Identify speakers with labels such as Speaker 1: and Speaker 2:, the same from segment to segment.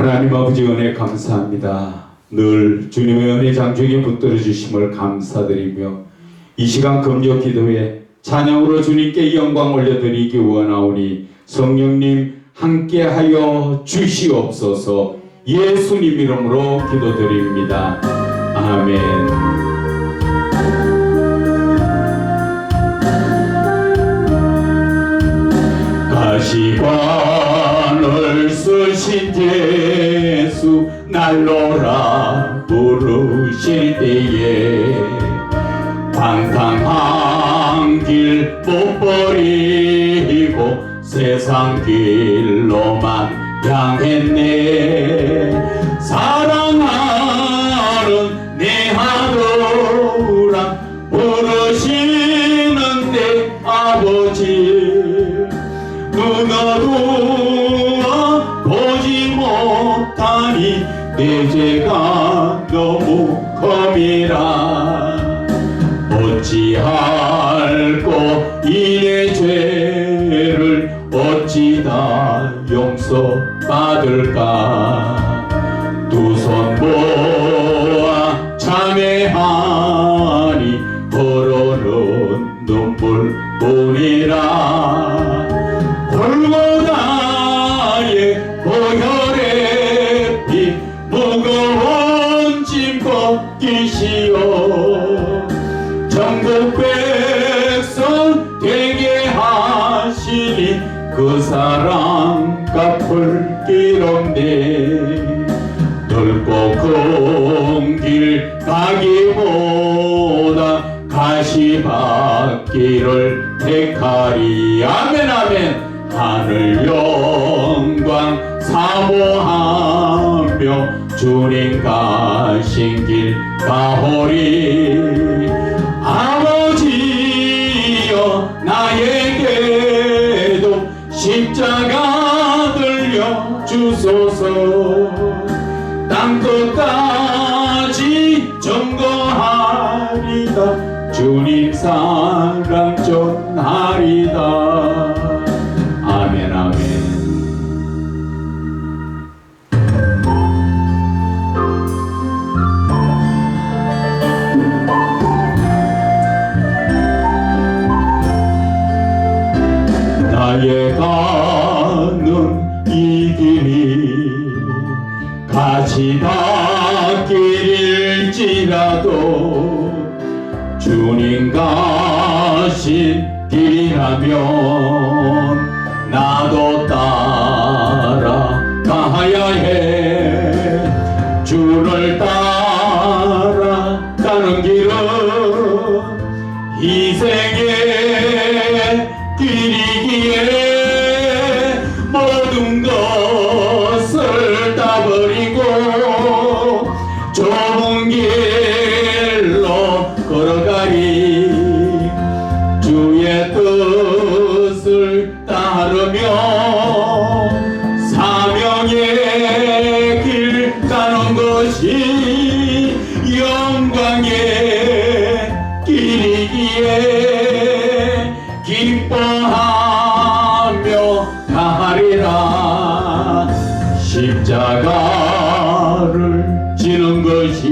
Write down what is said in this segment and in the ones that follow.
Speaker 1: 하나님 아버지 은혜 감사합니다. 늘 주님의 은혜 장중에 붙들어 주심을 감사드리며 이 시간 금요 기도에 찬양으로 주님께 영광 올려드리기 원하오니 성령님 함께하여 주시옵소서. 예수님 이름으로 기도드립니다. 아멘. 가시관을 쓰신 예수 날로라 부르실 때에 방탕한 길 못 버리고 세상 길로만 향했네. 사랑하는 내 아들아 부르시는 내 아버지 눈어두어 보지 못하니 내 죄가 너무 컴이라. 어찌할꼬 이내 죄를 어찌 다 용서받을까. 두 손 모아 참회하니 걸어는 눈물뿐이라. 골고다의 보혈의 피 무거운 짐 벗기시오. 전국 백성 되게 하시니 그 사랑 갚을 길 없네. 넓고 큰 길 가기보다 가시밭길을 택하리. 아멘 아멘. 하늘 영광 사모하며 주님 가신 길 가오리. 아버지여 나에게도 십자가 들려 주소서. 땅끝까지 증거하리다. 주님 사랑 전하리다. 아멘 아멘. 나의 가는 이 길이 가시밭길일지라도 주님 가신 길이라면 나도 따라가야 해. 주를 따라가는 길은 희생의 길이기에 모든 것을 다 버리고 좁은 길로 걸어가리. 주의 뜻을 따르며 사명의 길 가는 것이 영광의 길이기에 기뻐하며 가리라. 십자가를 지는 것이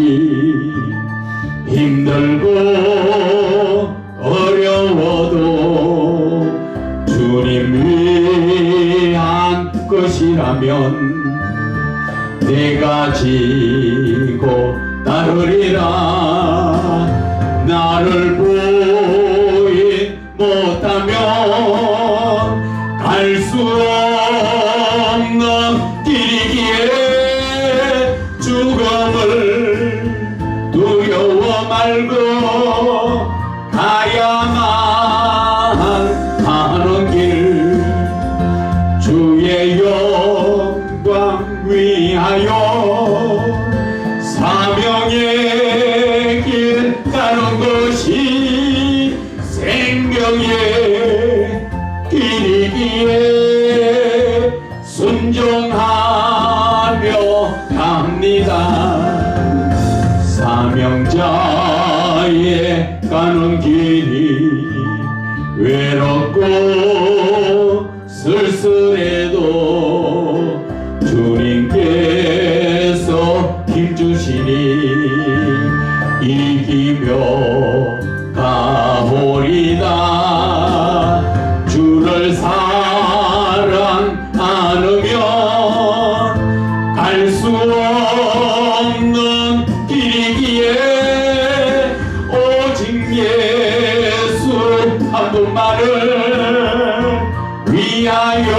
Speaker 1: 힘들고 어려워도 주님 위한 것이라면 내가 지고 따르리라. 나를 부인 못하면 갈 수 없는 길이기에 죽음을 두려워 말고 가야만 하는 길. 주의 영광 위하여 사명의 길 가는 것이 생명의 길이기에 순종하며 갑니다. 사명자의 가는 길이 외롭고 쓸쓸해도 주님께 달려가보리다. 주를 사랑 안으면 갈 수 없는 길이기에 오직 예수 한 분만을 위하여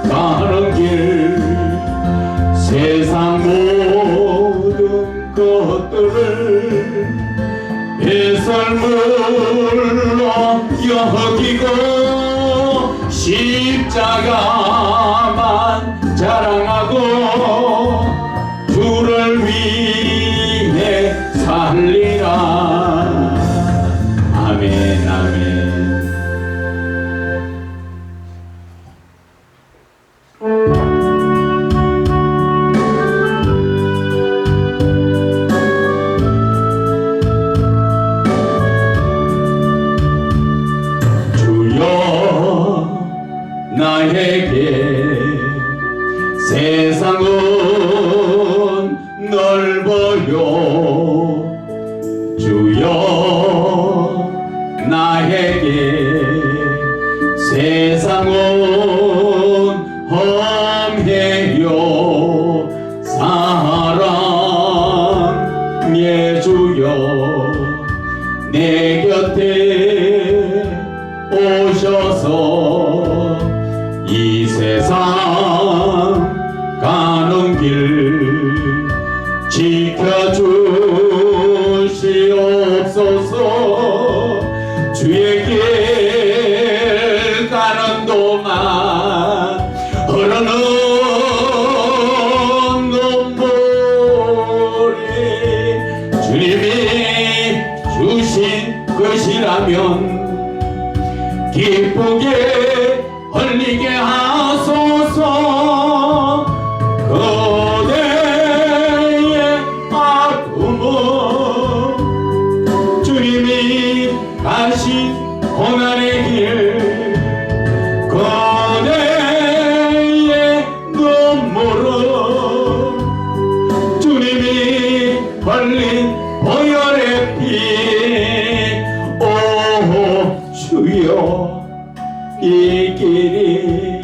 Speaker 1: 가는 길. 세상 모든 것들을 배설물로 여기고 십자가만 자랑하고 주를 위해 살리라. 아멘, 아멘. 나에게 세상은 넓어요. 주여 나에게 세상은 험해요. 사랑의 주여 내 곁에 오셔서 이 세상 가는 길 지켜주시옵소서. 주의 길 가는 동안 흐르는 눈물이 주님이 주신 것이라면 기쁘게 흘리게 하소서. 그대의 아픔은 주님이 가신 고난의 길. 그대의 눈물은 주님이 흘린 보혈의 피. 오 주여 이 길이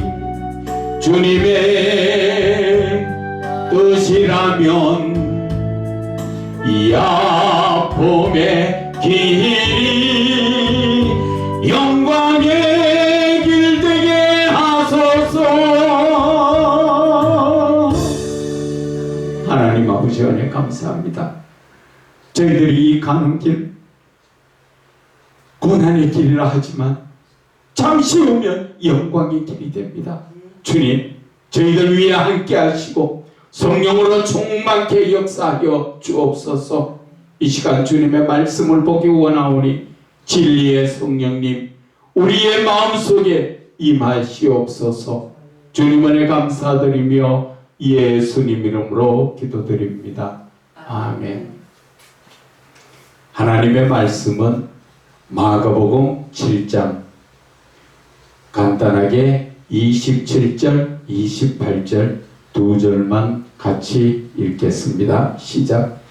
Speaker 1: 주님의 뜻이라면 이 아픔의 길이 영광의 길 되게 하소서. 하나님 아버지 은혜 감사합니다. 저희들이 이 가는 길 고난의 길이라 하지만 잠시 후면 영광의 길이 됩니다. 주님, 저희들 위해 함께 하시고 성령으로 충만케 역사하여 주옵소서. 이 시간 주님의 말씀을 보기 원하오니 진리의 성령님 우리의 마음속에 임하시옵소서. 주님 은혜 감사드리며 예수님 이름으로 기도드립니다. 아멘. 하나님의 말씀은 마가복음 7장 간단하게 27절, 28절 두 절만 같이 읽겠습니다. 시작.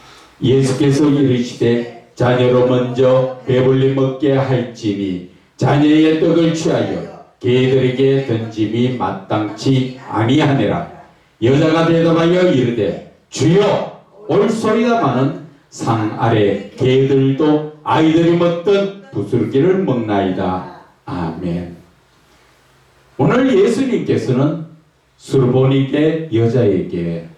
Speaker 1: 예수께서 이르시되 자녀로 먼저 배불리 먹게 할지니 자녀의 떡을 취하여 개들에게 던짐이 마땅치 아니하니라. 여자가 대답하여 이르되 주여 옳소이다마는 상 아래 개들도 아이들이 먹던 부스러기를 먹나이다. 아멘. 오늘 예수님께서는 수르보니게 여자에게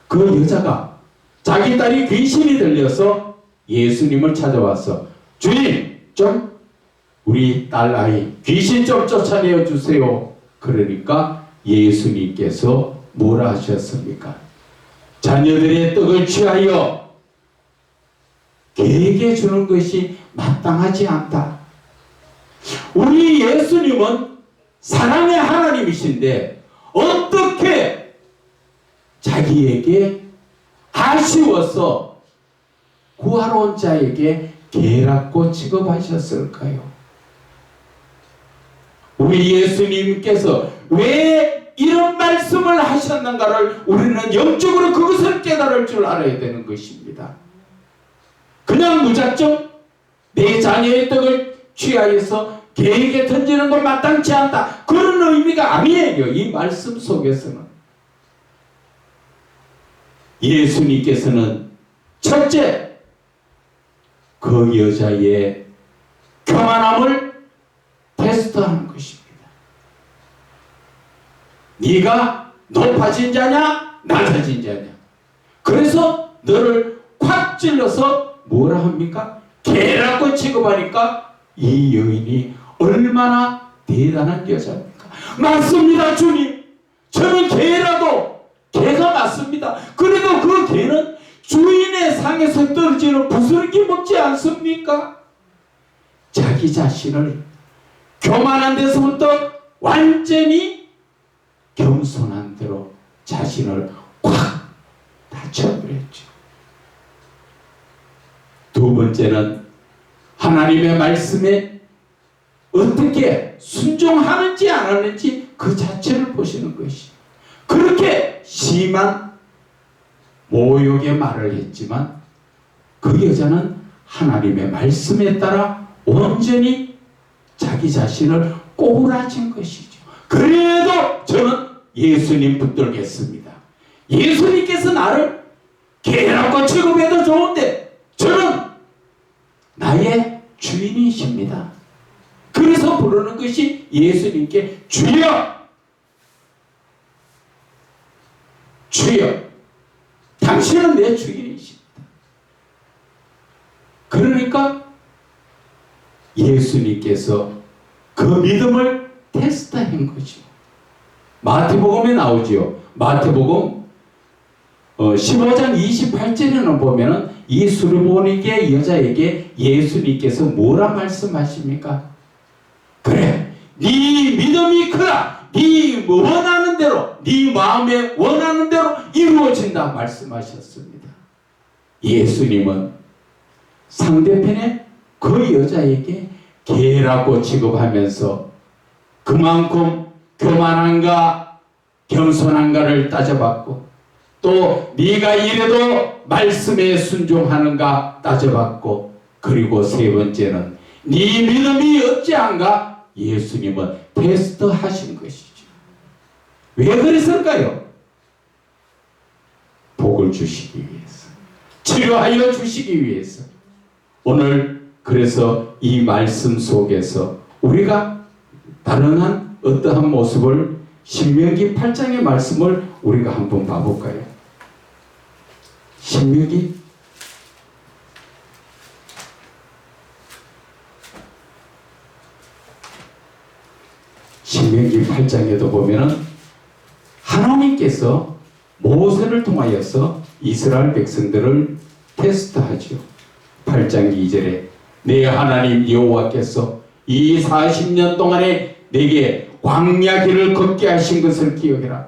Speaker 1: 그 여자가 자기 딸이 귀신이 들려서 예수님을 찾아와서 주님 좀 우리 딸 아이 귀신 좀 쫓아내어 주세요. 그러니까 예수님께서 뭐라 하셨습니까? 자녀들의 떡을 취하여 개에게 주는 것이 마땅하지 않다. 우리 예수님은 사랑의 하나님이신데 어떻게 자기에게 아쉬워서 구하러 온 자에게 개라고 취급하셨을까요? 우리 예수님께서 왜 이런 말씀을 하셨는가를 우리는 영적으로 그것을 깨달을 줄 알아야 되는 것입니다. 그냥 무작정 내 자녀의 떡을 취하여서 개에게 던지는 건 마땅치 않다. 그런 의미가 아니에요. 이 말씀 속에서는 예수님께서는 첫째, 그 여자의 교만함을 테스트하는 것입니다. 네가 높아진 자냐 낮아진 자냐. 그래서 너를 콱 찔러서 뭐라 합니까? 개라고 취급하니까 이 여인이 얼마나 대단한 여자입니까? 맞습니다, 주님. 저는 개라도 개가 맞습니다. 그래도 그 개는 주인의 상에서 떨어지는 부스러기 먹지 않습니까? 자기 자신을 교만한 데서부터 완전히 겸손한 대로 자신을 꽉 닫혀버렸죠. 두 번째는 하나님의 말씀에 어떻게 순종하는지 안 하는지 그 자체를 보시는 것이. 그렇게 심한 모욕의 말을 했지만 그 여자는 하나님의 말씀에 따라 온전히 자기 자신을 꼬부라진 것이죠. 그래도 저는 예수님 붙들겠습니다. 예수님께서 나를 개라고 취급해도 좋은데 저는 나의 주인이십니다. 그래서 부르는 것이 예수님께 주여, 주여, 당신은 내 주인이십니다. 그러니까 예수님께서 그 믿음을 테스트한 거죠. 마태복음에 나오지요. 마태복음 15장 28절에는 보면은 이 수르보니게 여자에게 예수님께서 뭐라 말씀하십니까? 그래, 네 믿음이 크다. 네 원하는 대로, 네 마음에 원하는 대로 이루어진다 말씀하셨습니다. 예수님은 상대편의 그 여자에게 개라고 취급하면서 그만큼 교만한가 겸손한가를 따져봤고, 또 네가 이래도 말씀에 순종하는가 따져봤고, 그리고 세 번째는 네 믿음이 어찌한가 예수님은 테스트하신 것이죠. 왜 그랬을까요? 복을 주시기 위해서, 치료하여 주시기 위해서. 오늘 그래서 이 말씀 속에서 우리가 다른 어떠한 모습을, 신명기 8장의 말씀을 우리가 한번 봐볼까요? 신명기 8장에도 보면은 하나님께서 모세를 통하여서 이스라엘 백성들을 테스트하죠. 8장 2절에 내 하나님 여호와께서 이 40년 동안에 내게 광야 길을 걷게 하신 것을 기억해라.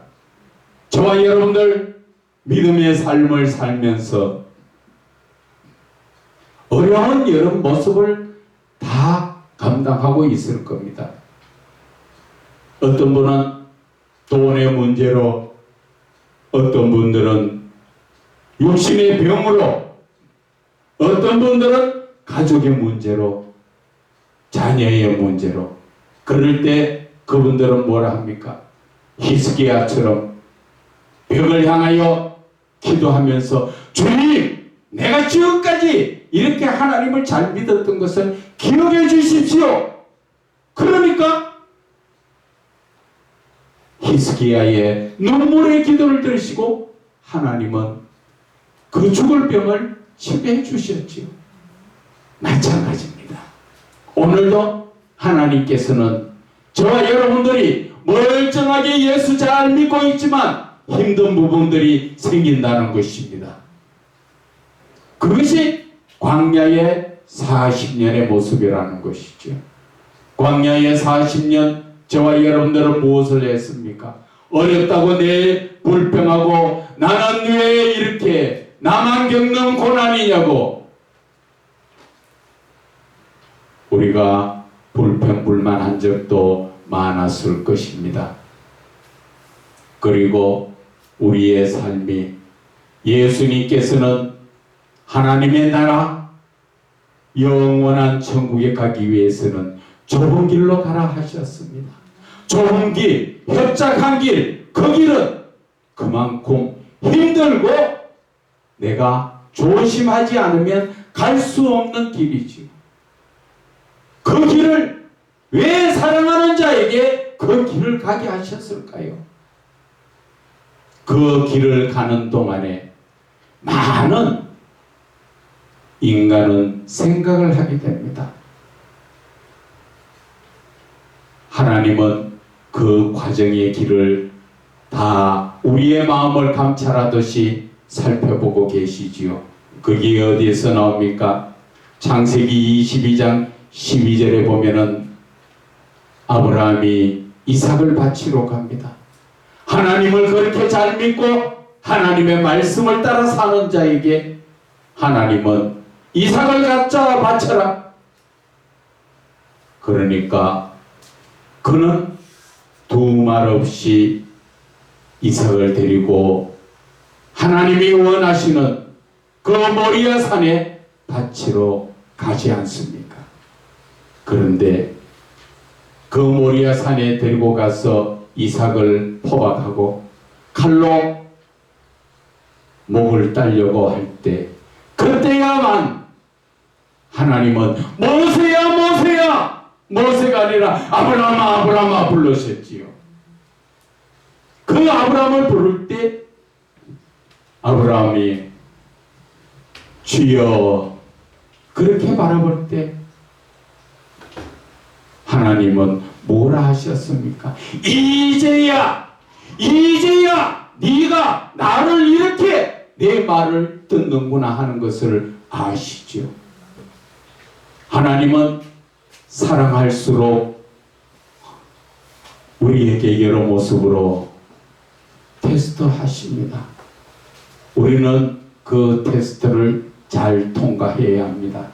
Speaker 1: 저와 여러분들 믿음의 삶을 살면서 어려운 여러 모습을 다 감당하고 있을 겁니다. 어떤 분은 돈의 문제로, 어떤 분들은 육신의 병으로, 어떤 분들은 가족의 문제로, 자녀의 문제로. 그럴 때 그분들은 뭐라 합니까? 히스기야처럼 벽을 향하여 기도하면서 주님, 내가 지금까지 이렇게 하나님을 잘 믿었던 것을 기억해 주십시오. 그러니까 히스기야의 눈물의 기도를 들으시고 하나님은 그 죽을 병을 치료해 주셨지요. 마찬가지입니다. 오늘도 하나님께서는 저와 여러분들이 멀쩡하게 예수 잘 믿고 있지만 힘든 부분들이 생긴다는 것입니다. 그것이 광야의 40년의 모습이라는 것이죠. 광야의 40년 저와 여러분들은 무엇을 했습니까? 어렵다고 내 불평하고 나는 왜 이렇게 나만 겪는 고난이냐고 우리가 불평불만한 적도 많았을 것입니다. 그리고 우리의 삶이 예수님께서는 하나님의 나라, 영원한 천국에 가기 위해서는 좁은 길로 가라 하셨습니다. 좁은 길, 협착한 길, 그 길은 그만큼 힘들고 내가 조심하지 않으면 갈 수 없는 길이지요. 그 길을 왜 사랑하는 자에게 그 길을 가게 하셨을까요? 그 길을 가는 동안에 많은 인간은 생각을 하게 됩니다. 하나님은 그 과정의 길을 다 우리의 마음을 감찰하듯이 살펴보고 계시지요. 그게 어디에서 나옵니까? 창세기 22장 12절에 보면은 아브라함이 이삭을 바치러 갑니다. 하나님을 그렇게 잘 믿고 하나님의 말씀을 따라 사는 자에게 하나님은 이삭을 갖자 바쳐라. 그러니까 그는 두 말 없이 이삭을 데리고 하나님이 원하시는 그 모리아 산에 바치러 가지 않습니까? 그런데 그 모리아 산에 데리고 가서 이삭을 포박하고 칼로 목을 따려고 할 때 그때야만 하나님은 모세야 모세야, 모세가 아니라 아브라함아 아브라함아 불러셨지요. 그 아브라함을 부를 때 아브라함이 주여 그렇게 바라볼 때 하나님은 뭐라 하셨습니까? 이제야 네가 나를 이렇게 내 말을 듣는구나 하는 것을 아시죠. 하나님은 사랑할수록 우리에게 여러 모습으로 테스트하십니다. 우리는 그 테스트를 잘 통과해야 합니다.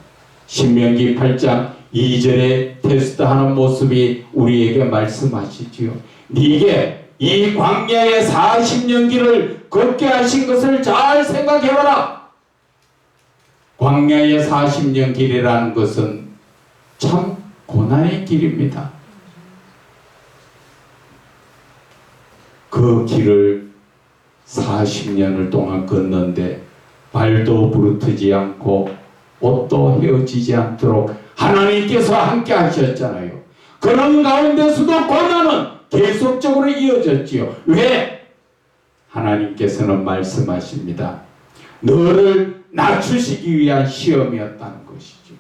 Speaker 1: 신명기 8장 2절에 테스트하는 모습이 우리에게 말씀하시지요. 네게 이 광야의 40년 길을 걷게 하신 것을 잘 생각해봐라. 광야의 40년 길이라는 것은 참 고난의 길입니다. 그 길을 40년을 동안 걷는데 발도 부르트지 않고 옷도 헤어지지 않도록 하나님께서 함께 하셨잖아요. 그런 가운데서도 고난은 계속적으로 이어졌지요. 왜? 하나님께서는 말씀하십니다. 너를 낮추시기 위한 시험이었다는 것이죠.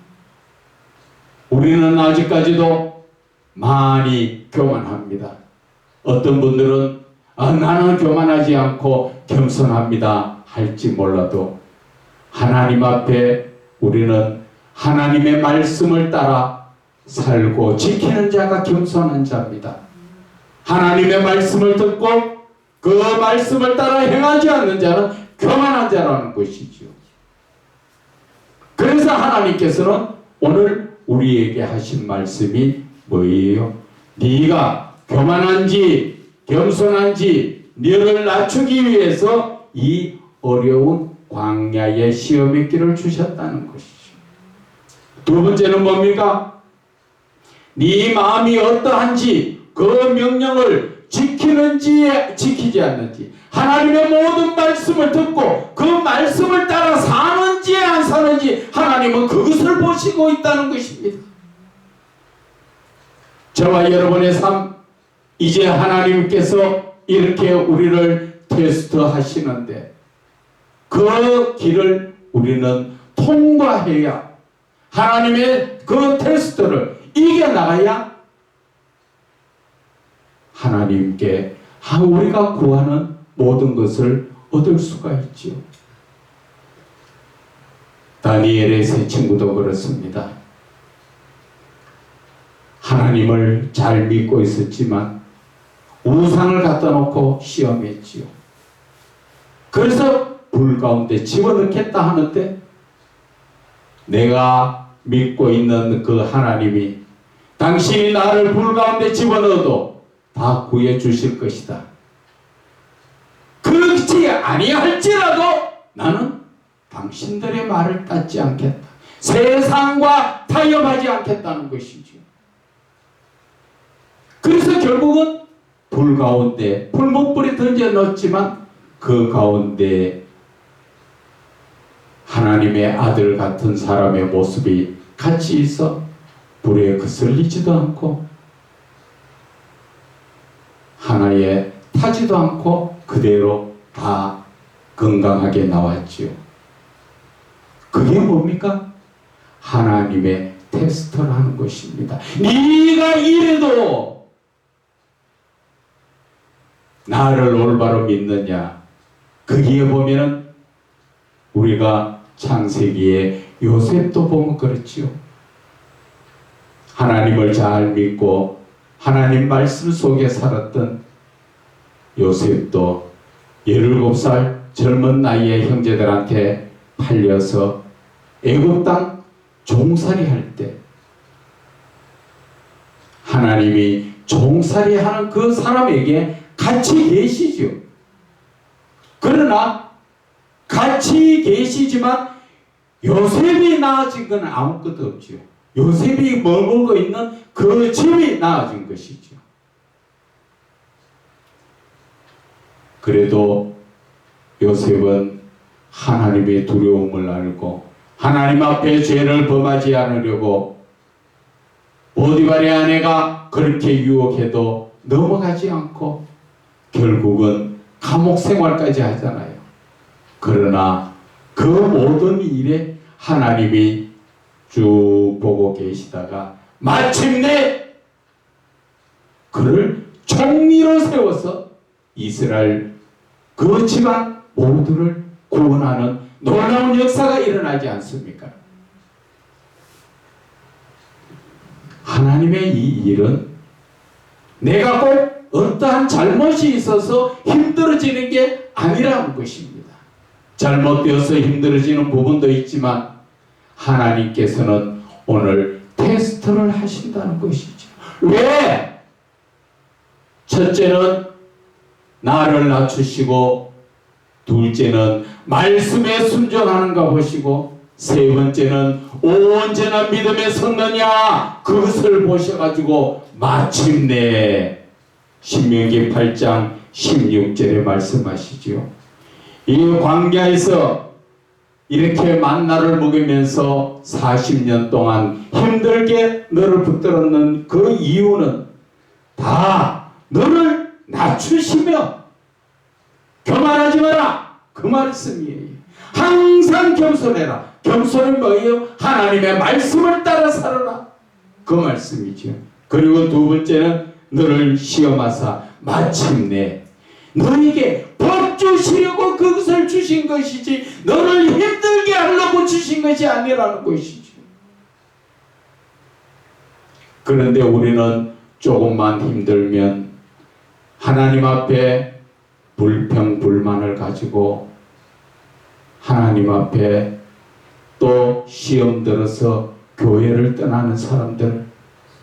Speaker 1: 우리는 아직까지도 많이 교만합니다. 어떤 분들은 나는 교만하지 않고 겸손합니다 할지 몰라도 하나님 앞에 우리는 하나님의 말씀을 따라 살고 지키는 자가 겸손한 자입니다. 하나님의 말씀을 듣고 그 말씀을 따라 행하지 않는 자는 교만한 자라는 것이죠. 그래서 하나님께서는 오늘 우리에게 하신 말씀이 뭐예요? 네가 교만한지 겸손한지 너를 낮추기 위해서 이 어려운 광야의 시험의 길을 주셨다는 것이죠. 두 번째는 뭡니까? 네 마음이 어떠한지 그 명령을 지키는지 지키지 않는지 하나님의 모든 말씀을 듣고 그 말씀을 따라 사는지 안 사는지 하나님은 그것을 보시고 있다는 것입니다. 저와 여러분의 삶 이제 하나님께서 이렇게 우리를 테스트하시는데 그 길을 우리는 통과해야 하나님의 그 테스트를 이겨나가야 하나님께 우리가 구하는 모든 것을 얻을 수가 있지요. 다니엘의 세 친구도 그렇습니다. 하나님을 잘 믿고 있었지만 우상을 갖다 놓고 시험했지요. 그래서 불 가운데 집어넣겠다 하는데 내가 믿고 있는 그 하나님이 당신이 나를 불 가운데 집어넣어도 다 구해 주실 것이다. 그렇지 아니할지라도 나는 당신들의 말을 따지 않겠다. 세상과 타협하지 않겠다는 것이죠. 그래서 결국은 불 가운데 불목불에 던져 넣었지만 그 가운데 하나님의 아들 같은 사람의 모습이 같이 있어 불에 거슬리지도 않고 하나에 타지도 않고 그대로 다 건강하게 나왔지요. 그게 뭡니까? 하나님의 테스트를 하는 것입니다. 네가 이래도 나를 올바로 믿느냐? 거기에 보면은 우리가 창세기에 요셉도 보면 그렇지요. 하나님을 잘 믿고 하나님 말씀 속에 살았던 요셉도 17살 젊은 나이에 형제들한테 팔려서 애굽 땅 종살이 할 때 하나님이 종살이 하는 그 사람에게 같이 계시죠. 그러나 같이 계시지만 요셉이 나아진 건 아무것도 없죠. 요셉이 머물고 있는 그 집이 나아진 것이죠. 그래도 요셉은 하나님의 두려움을 알고 하나님 앞에 죄를 범하지 않으려고 보디발의 아내가 그렇게 유혹해도 넘어가지 않고 결국은 감옥 생활까지 하잖아요. 그러나 그 모든 일에 하나님이 쭉 보고 계시다가 마침내 그를 총리로 세워서 이스라엘 그 집안 모두를 구원하는 놀라운 역사가 일어나지 않습니까? 하나님의 이 일은 내가 꼭 어떠한 잘못이 있어서 힘들어지는 게 아니라는 것입니다. 잘못되어서 힘들어지는 부분도 있지만 하나님께서는 오늘 테스트를 하신다는 것이죠. 왜? 첫째는 나를 낮추시고 둘째는 말씀에 순종하는가 보시고 세 번째는 온전한 믿음에 섰느냐 그것을 보셔가지고 마침내 신명기 8장 16절에 말씀하시죠. 이 광야에서 이렇게 만나를 먹으면서 40년 동안 힘들게 너를 붙들었는 그 이유는 다 너를 낮추시며 교만하지 마라 그 말씀이에요. 항상 겸손해라. 겸손은 뭐예요? 하나님의 말씀을 따라 살아라 그 말씀이죠. 그리고 두 번째는 너를 시험하사 마침내 너에게 법 주시려고 그것을 주신 것이지 너를 힘들게 하려고 주신 것이 아니라는 것이죠. 그런데 우리는 조금만 힘들면 하나님 앞에 불평 불만을 가지고 하나님 앞에 또 시험 들어서 교회를 떠나는 사람들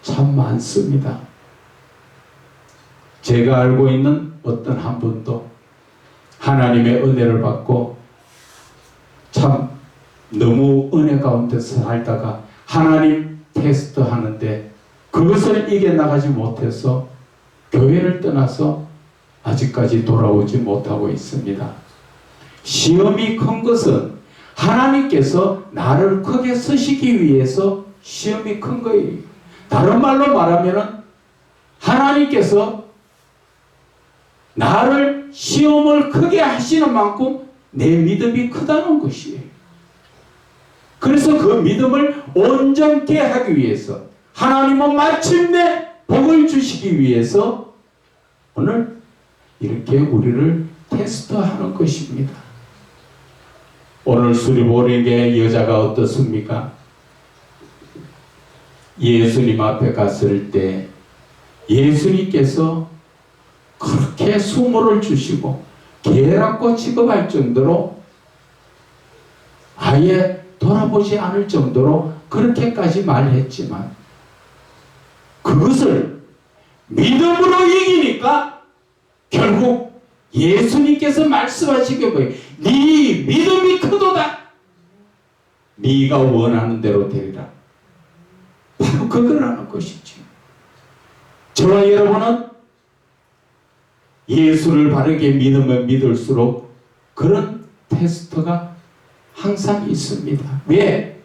Speaker 1: 참 많습니다. 제가 알고 있는 어떤 한 분도 하나님의 은혜를 받고 참 너무 은혜 가운데서 살다가 하나님 테스트 하는데 그것을 이겨나가지 못해서 교회를 떠나서 아직까지 돌아오지 못하고 있습니다. 시험이 큰 것은 하나님께서 나를 크게 쓰시기 위해서 시험이 큰 거예요. 다른 말로 말하면 하나님께서 나를 시험을 크게 하시는 만큼 내 믿음이 크다는 것이에요. 그래서 그 믿음을 온전케 하기 위해서 하나님은 마침내 복을 주시기 위해서 오늘 이렇게 우리를 테스트하는 것입니다. 오늘 수리보리게 여자가 어떻습니까? 예수님 앞에 갔을 때 예수님께서 그렇게 수모를 주시고 계란꽃 취급할 정도로 아예 돌아보지 않을 정도로 그렇게까지 말했지만 그것을 믿음으로 이기니까 결국 예수님께서 말씀하시게 뭐예요? 네 믿음이 크도다. 네가 원하는 대로 되리라. 바로 그거라는 것이지. 저와 여러분은 예수를 바르게 믿으면 믿을수록 그런 테스트가 항상 있습니다. 왜?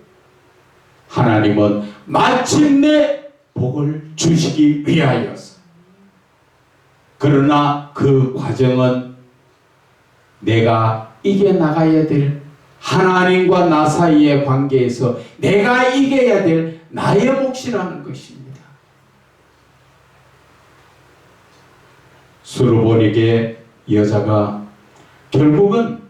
Speaker 1: 하나님은 마침내 복을 주시기 위하여서. 그러나 그 과정은 내가 이겨나가야 될, 하나님과 나 사이의 관계에서 내가 이겨야 될 나의 몫이라는 것입니다. 수르보닉의 여자가 결국은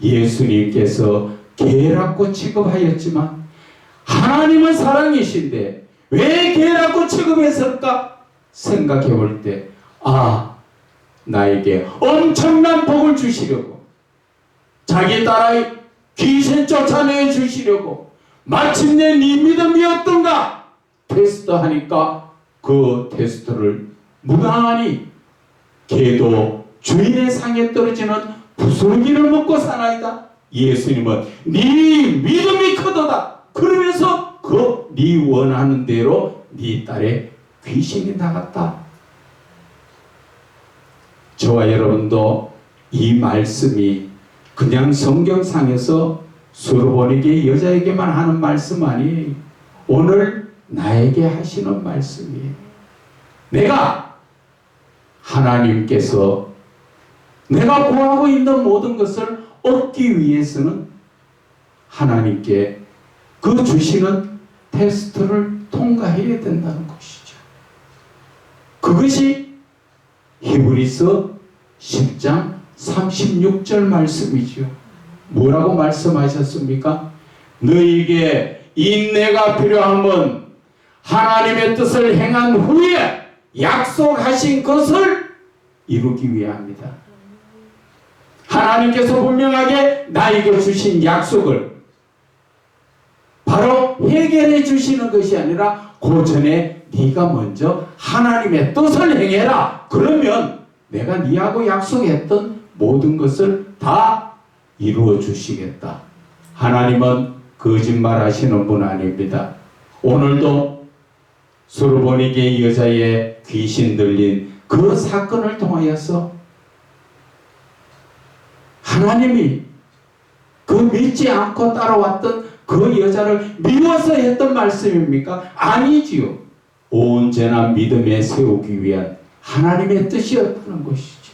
Speaker 1: 예수님께서 개라고 취급하였지만 하나님은 사랑이신데 왜 개라고 취급했을까 생각해 볼 때, 나에게 엄청난 복을 주시려고, 자기 딸아이 귀신 쫓아내 주시려고, 마침내 네 믿음이 어떤가 테스트하니까 그 테스트를 무난히, 개도 주인의 상에 떨어지는 부스러기를 먹고 사나이다. 예수님은 네 믿음이 크도다. 그러면서 네 원하는 대로 네 딸의 귀신이 나갔다. 저와 여러분도 이 말씀이 그냥 성경상에서 수르보닉의 여자에게만 하는 말씀 아니에요. 오늘 나에게 하시는 말씀이에요. 내가 하나님께서 내가 구하고 있는 모든 것을 얻기 위해서는 하나님께 그 주시는 테스트를 통과해야 된다는 것이죠. 그것이 히브리서 10장 36절 말씀이죠. 뭐라고 말씀하셨습니까? 너희에게 인내가 필요함은 하나님의 뜻을 행한 후에 약속하신 것을 이루기 위함이다. 하나님께서 분명하게 나에게 주신 약속을 바로 해결해 주시는 것이 아니라 그 전에 네가 먼저 하나님의 뜻을 행해라. 그러면 내가 네하고 약속했던 모든 것을 다 이루어 주시겠다. 하나님은 거짓말하시는 분 아닙니다. 오늘도 수르보닉의 여자의 귀신 들린 그 사건을 통하여서 하나님이 그 믿지 않고 따라왔던 그 여자를 미워서 했던 말씀입니까? 아니지요. 언제나 믿음에 세우기 위한 하나님의 뜻이었다는 것이죠.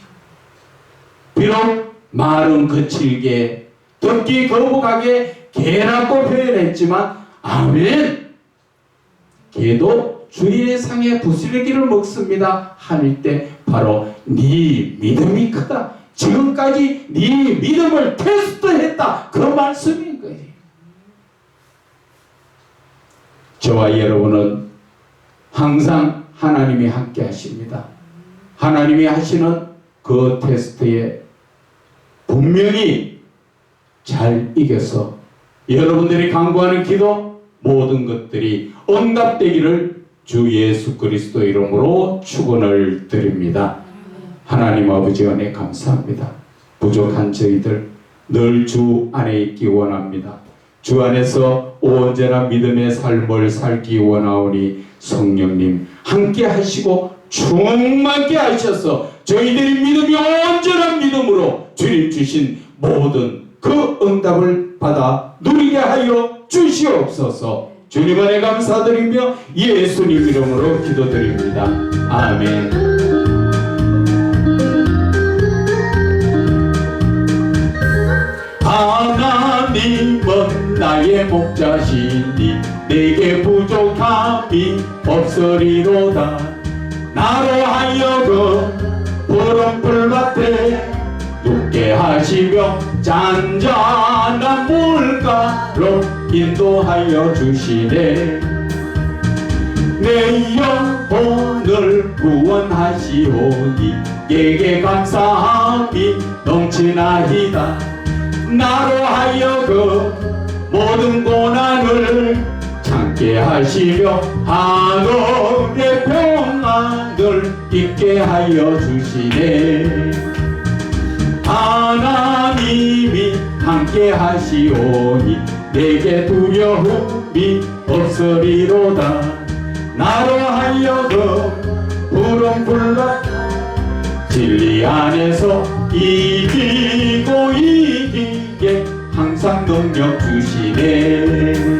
Speaker 1: 비록 말은 거칠게 듣기 거북하게 개라고 표현했지만 아멘, 개도 주인의 상에 부스러기를 먹습니다 할 때 바로 네 믿음이 크다, 지금까지 네 믿음을 테스트했다, 그 말씀인 거예요. 저와 여러분은 항상 하나님이 함께 하십니다. 하나님이 하시는 그 테스트에 분명히 잘 이겨서 여러분들이 간구하는 기도 모든 것들이 응답되기를 주 예수 그리스도 이름으로 축원을 드립니다. 하나님 아버지 은혜 감사합니다. 부족한 저희들 늘 주 안에 있기 원합니다. 주 안에서 언제나 믿음의 삶을 살기 원하오니 성령님 함께 하시고 충만케 하셔서 저희들이 믿음이 온전한 믿음으로 주님 주신 모든 그 응답을 받아 누리게 하여 주시옵소서. 주님 은혜 감사드리며 예수님 이름으로 기도드립니다. 아멘. 하나님은 나의 목자시니 내게 부족함이 없으리로다. 나로 하여금 푸른 풀밭에 눕게 하시며 잔잔한 물가로 인도하여 주시네. 내 영혼을 구원하시오니 예게 감사함이 넘치나이다. 나로 하여금 모든 고난을 참게 하시며 하늘의 평안을 있게 하여 주시네. 하나님이 함께 하시오니 내게 두려움이 없으리로다. 나로 하여금 부름 불러 진리 안에서 이기고 이기게 항상 능력 주시네.